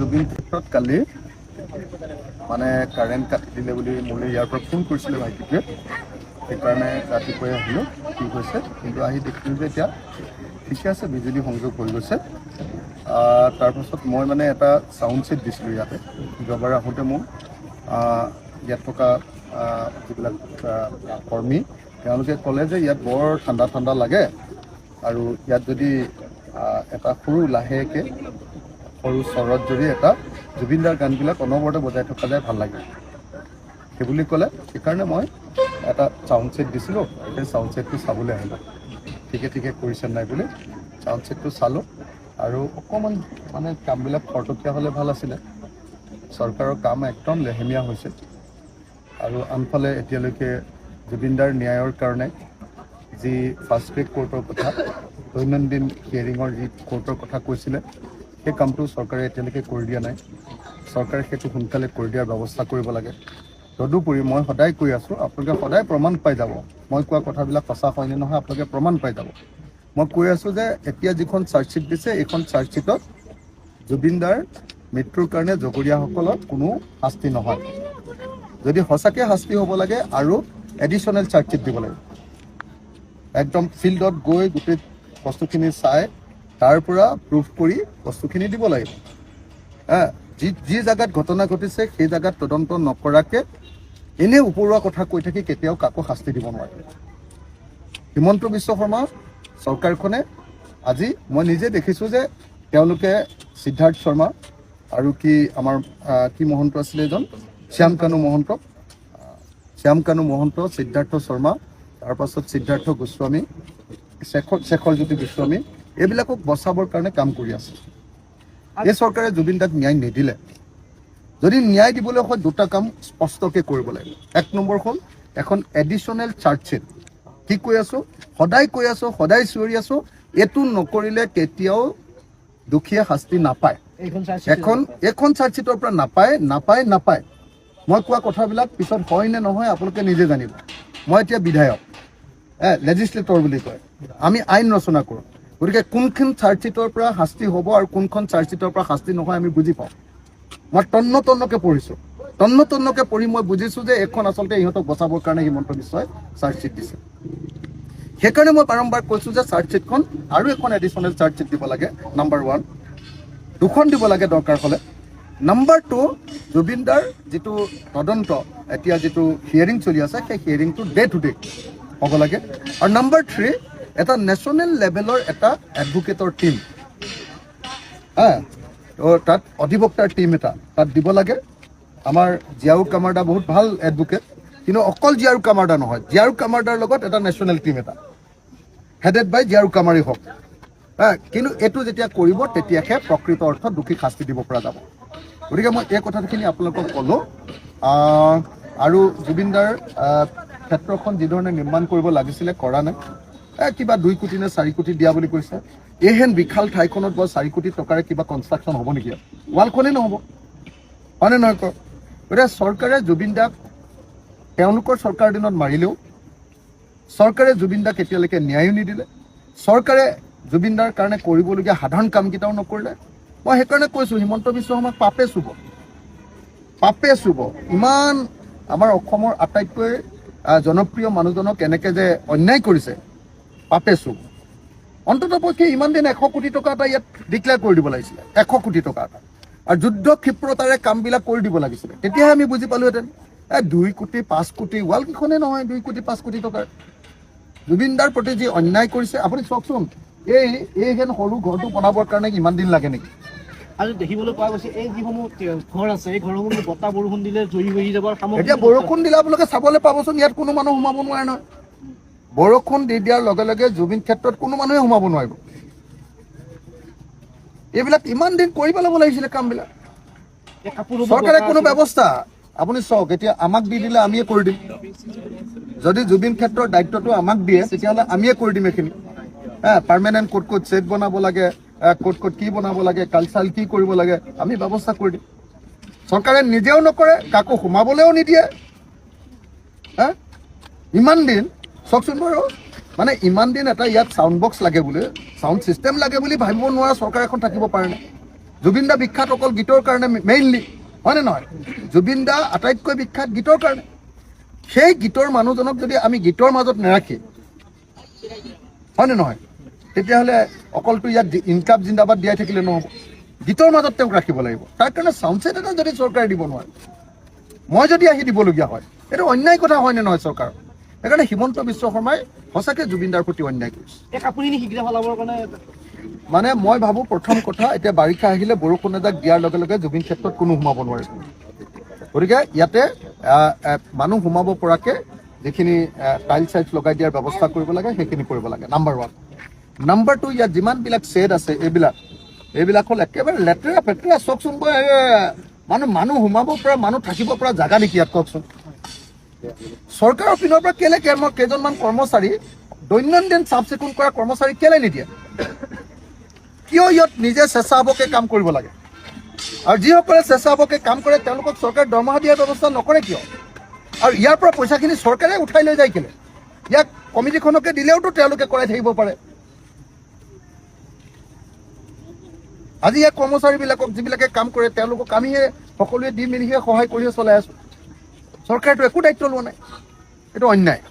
জুবিন ক্ষেত্ৰত কালি মানে কাৰেণ্ট কাটি দিলে বুলি মোলৈ ইয়াৰ পৰা ফোন কৰিছিলে ভাইটিটোৱে। সেইকাৰণে ৰাতিপুৱাই আহিলোঁ, কি হৈছে কিন্তু আহি দেখিলোঁ যে এতিয়া ঠিকে আছে, বিজুলী সংযোগ হৈ গৈছে। তাৰপাছত মই মানে এটা চাউণ্ড ছেট দিছিলোঁ ইয়াতে। যোৱাবাৰ আহোঁতে মোক ইয়াত থকা যিবিলাক কৰ্মী তেওঁলোকে ক'লে যে ইয়াত বৰ ঠাণ্ডা ঠাণ্ডা লাগে আৰু ইয়াত যদি এটা সৰু লাহেকৈ সৰু স্বৰত যদি এটা জুবিনদাৰ গানবিলাক অনবৰতে বজাই থকা যায় ভাল লাগে সেইবুলি ক'লে। সেইকাৰণে মই এটা চাউণ্ড ছেট দিছিলোঁ, সেই চাউণ্ড ছেটটো চাবলৈ আহিলোঁ। ঠিকে কৰিছে নাই বুলি চাউণ্ড ছেটটো চালোঁ আৰু অকণমান মানে কামবিলাক খৰতকীয়া হ'লে ভাল আছিলে। চৰকাৰৰ কাম একদম লেহেমীয়া হৈছে আৰু আনফালে এতিয়ালৈকে জুবিনদাৰ ন্যায়ৰ কাৰণে যি ফাৰ্ষ্ট ট্ৰেক কোৰ্টৰ কথা, দৈনন্দিন হিয়াৰিঙৰ যি কোৰ্টৰ কথা কৈছিলে, সেই কামটো চৰকাৰে এতিয়ালৈকে কৰি দিয়া নাই। চৰকাৰে সেইটো সোনকালে কৰি দিয়াৰ ব্যৱস্থা কৰিব লাগে। তদুপৰি মই সদায় কৈ আছোঁ, আপোনালোকে সদায় প্ৰমাণ পাই যাব মই কোৱা কথাবিলাক সঁচা হয়নে নহয়, আপোনালোকে প্ৰমাণ পাই যাব। মই কৈ আছোঁ যে এতিয়া যিখন চাৰ্জশ্বিট দিছে, এইখন চাৰ্জশ্বিটত জুবিনদাৰ মৃত্যুৰ কাৰণে জগৰীয়াসকলৰ কোনো শাস্তি নহয়। যদি সঁচাকৈ শাস্তি হ'ব লাগে আৰু এডিশ্যনেল চাৰ্জশ্বিট দিব লাগে। একদম ফিল্ডত গৈ গোটেই বস্তুখিনি চাই তাৰ পৰা প্ৰুফ কৰি বস্তুখিনি দিব লাগিব। যি জেগাত ঘটনা ঘটিছে সেই জেগাত তদন্ত নকৰাকৈ এনেই ওপৰুৱা কথা কৈ থাকি কেতিয়াও কাকো শাস্তি দিব নোৱাৰে। হিমন্ত বিশ্ব শৰ্মা চৰকাৰখনে আজি মই নিজে দেখিছোঁ যে তেওঁলোকে সিদ্ধাৰ্থ শৰ্মা আৰু আমাৰ কি মহন্ত আছিলে এজন শ্যাম কানু মহন্ত, সিদ্ধাৰ্থ শৰ্মা, তাৰপাছত সিদ্ধাৰ্থ গোস্বামী, শেখৰজ্যোতি গোস্বামী, এইবিলাকক বচাবৰ কাৰণে কাম কৰি আছে। এই চৰকাৰে জুবিনদাক ন্যায় নিদিলে। যদি ন্যায় দিবলৈ হয় দুটা কাম স্পষ্টকৈ কৰিব লাগিব। এক নম্বৰ হ'ল এখন এডিশ্যনেল চাৰ্জশ্বিট। কি কৈ আছোঁ, সদায় কৈ আছোঁ, সদায় চিঞৰি আছোঁ, এইটো নকৰিলে কেতিয়াও দুখীয়া শাস্তি নাপায়। এইখন চাৰ্জশ্বিটৰ পৰা নাপায়। মই কোৱা কথাবিলাক পিছত হয় নে নহয় আপোনালোকে নিজে জানিব। মই এতিয়া বিধায়ক, লেজিছলেটৰ বুলি কয়, আমি আইন ৰচনা কৰোঁ। গতিকে কোনখন চাৰ্জশ্বিটৰ পৰা শাস্তি হ'ব আৰু কোনখন চাৰ্জশ্বিটৰ পৰা শাস্তি নহয় আমি বুজি পাওঁ। মই তন্নকৈ পঢ়িছোঁ, তন্নকৈ পঢ়ি মই বুজিছোঁ যে এইখন আচলতে ইহঁতক বচাবৰ কাৰণে হিমন্ত বিশ্বই চাৰ্জশ্বিট দিছে। সেইকাৰণে মই বাৰম্বাৰ কৈছোঁ যে চাৰ্জশ্বিটখন আৰু এখন এডিশ্যনেল চাৰ্জশ্বিট দিব লাগে। নম্বৰ 1, 2খন দিব লাগে দৰকাৰ হ'লে। নম্বৰ 2, জুবিনদাৰ যিটো তদন্ত এতিয়া যিটো হিয়াৰিং চলি আছে, সেই হিয়াৰিংটো ডে টু ডে হ'ব লাগে। আৰু নম্বৰ 3, এটা নেশ্যনেল লেভেলৰ এটা এডভোকেটৰ টীম, তাত অধিবক্তাৰ টীম এটা তাত দিব লাগে। আমাৰ জিয়াউৰ কামাৰ্ডা বহুত ভাল এডভোকেট, কিন্তু অকল জিয়াউৰ কামাৰ্ডা নহয়, জিয়াউৰ কামাৰ্ডাৰ লগত এটা নেশ্যনেল টীম এটা হেডেড বাই জিয়াউৰ কামাৰেই হওক। কিন্তু এইটো যেতিয়া কৰিব তেতিয়াহে প্ৰকৃত অৰ্থত দোষীক শাস্তি দিব পৰা যাব। গতিকে মই এই কথাখিনি আপোনালোকক ক'লোঁ। আৰু জুবিনদাৰ ক্ষেত্ৰখন যিধৰণে নিৰ্মাণ কৰিব লাগিছিলে কৰা নাই। কিবা 2 কোটি নে 4 কোটি দিয়া বুলি কৈছে। এইহেন বিশাল ঠাইখনত বৰ 4 কোটি টকাৰে কিবা কনষ্ট্ৰাকশ্যন হ'ব নেকি? ৱালখনেই নহ'ব, হয়নে নহয় কওক? গতিকে চৰকাৰে জুবিনদাক তেওঁলোকৰ চৰকাৰ দিনত মাৰিলেও চৰকাৰে জুবিনদাক এতিয়ালৈকে ন্যায়ো নিদিলে। চৰকাৰে জুবিনদাৰ কাৰণে কৰিবলগীয়া সাধাৰণ কামকেইটাও নকৰিলে। মই সেইকাৰণে কৈছোঁ হিমন্ত বিশ্ব শৰ্মাক পাপে চুব। ইমান আমাৰ অসমৰ আটাইতকৈ জনপ্ৰিয় মানুহজনক এনেকৈ যে অন্যায় কৰিছে, পাপে চুব। অন্ততঃপক্ষে ইমান দিন 100 কোটি টকা এটা ইয়াত ডিক্লেয়াৰ কৰি দিব লাগিছিলে, 100 কোটি টকা এটা, আৰু যুদ্ধ ক্ষিপ্ৰতাৰে কামবিলাক কৰি দিব লাগিছিলে। তেতিয়াহে আমি বুজি পালোহেঁতেন। 2 কোটি 5 কোটি ৱালকেইখনেই নহয়, 2 কোটি 5 কোটি টকাৰ জুবিনদাৰ প্ৰতি যি অন্যায় কৰিছে। আপুনি চাওকচোন, এইহেন সৰু ঘৰটো বনাবৰ কাৰণে ইমান দিন লাগে নেকি? আৰু দেখিবলৈ পোৱা গৈছে এই যিসমূহ ঘৰ আছে, এই ঘৰসমূহ বতাহ বৰষুণ দিলে জয়ী হৈ যাবৰ সামগ্ৰী। এতিয়া বৰষুণ দিলে আপোনালোকে চাবলৈ পাবচোন, ইয়াত কোনো মানুহ সোমাব নোৱাৰে নহয়। বৰষুণ দি দিয়াৰ লগে লগে জুবিন ক্ষেত্ৰত কোনো মানুহে সোমাব নোৱাৰিব। এইবিলাক ইমান দিন কৰি পেলাব লাগিছিলে কামবিলাক। চৰকাৰে কোনো ব্যৱস্থা, আপুনি চাওক, এতিয়া আমাক দি দিলে আমিয়ে কৰি দিম। যদি জুবিন ক্ষেত্ৰৰ দায়িত্বটো আমাক দিয়ে তেতিয়াহ'লে আমিয়ে কৰি দিম এইখিনি। পাৰ্মানেণ্ট ক'ত চেট বনাব লাগে, ক'ত কি বনাব লাগে, কালচাৰ কি কৰিব লাগে, আমি ব্যৱস্থা কৰি দিম। চৰকাৰে নিজেও নকৰে, কাকো সোমাবলৈও নিদিয়ে। ইমান দিন চাওকচোন বাৰু, মানে ইমান দিন এটা ইয়াত চাউণ্ড বক্স লাগে বুলি, চাউণ্ড ছিষ্টেম লাগে বুলি ভাবিব নোৱাৰা চৰকাৰ এখন থাকিব পাৰে নাই? জুবিন দা বিখ্যাত অকল গীতৰ কাৰণে মেইনলি, হয়নে নহয়? জুবিন দা আটাইতকৈ বিখ্যাত গীতৰ কাৰণে। সেই গীতৰ মানুহজনক যদি আমি গীতৰ মাজত নাৰাখি, হয়নে নহয়, তেতিয়াহ'লে অকলটো ইয়াত ইনকাম জিন্দাবাদ দিয়াই থাকিলে নহ'ব, গীতৰ মাজত তেওঁক ৰাখিব লাগিব। তাৰ কাৰণে চাউণ্ড ছেট এটা যদি চৰকাৰে দিব নোৱাৰে, মই যদি আহি দিবলগীয়া হয়, এইটো অন্যায় কথা হয়নে নহয় চৰকাৰ? সেইকাৰণে হিমন্ত বিশ্ব শৰ্মাই সঁচাকৈ জুবিন দাৰ প্ৰতি অন্যায় কৰিছে। এই কাপোৰ শীঘ্ৰে সলাবৰ কাৰণে মানে মই ভাবোঁ প্ৰথম কথা, এতিয়া বাৰিষা আহিলে বৰষুণ এজাক দিয়াৰ লগে লগে জুবিন ক্ষেত্ৰত কোনো সোমাব নোৱাৰিব। গতিকে ইয়াতে মানুহ সোমাব পৰাকৈ যিখিনি টাইল চাইলছ লগাই দিয়াৰ ব্যৱস্থা কৰিব লাগে সেইখিনি কৰিব লাগে, নাম্বাৰ 1। নাম্বাৰ 2, ইয়াত যিমানবিলাক শ্বেড আছে এইবিলাক হ'ল একেবাৰে লেতেৰা পেতেৰা। চাওকচোন, মানুহ সোমাব পৰা, মানুহ থাকিব পৰা জেগা নেকি ইয়াত কওকচোন? চৰকাৰৰ পিনৰ পৰা কেইজনমান কৰ্মচাৰী, দৈনন্দিন চাফ চিকুণ কৰা কৰ্মচাৰী কেলে নিদিয়ে? কিয় ইয়াত নিজে স্বেচ্ছাসেৱকে কাম কৰিব লাগে? আৰু যিসকলে স্বেচ্ছাসেৱকে কাম কৰে তেওঁলোকক চৰকাৰে দৰমহা দিয়াৰ ব্যৱস্থা নকৰে কিয়? আৰু ইয়াৰ পৰা পইচাখিনি চৰকাৰে উঠাই লৈ যায় কেলে? ইয়াক কমিটিখনকে দিলেওতো তেওঁলোকে কৰাই থাকিব পাৰে। আজি ইয়াত কৰ্মচাৰীবিলাকক যিবিলাকে কাম কৰে তেওঁলোকক আমিহে সকলোৱে দি মেলিহে সহায় কৰিহে চলাই আছোঁ। চৰকাৰেতো একো দায়িত্ব লোৱা নাই, এইটো অন্যায়।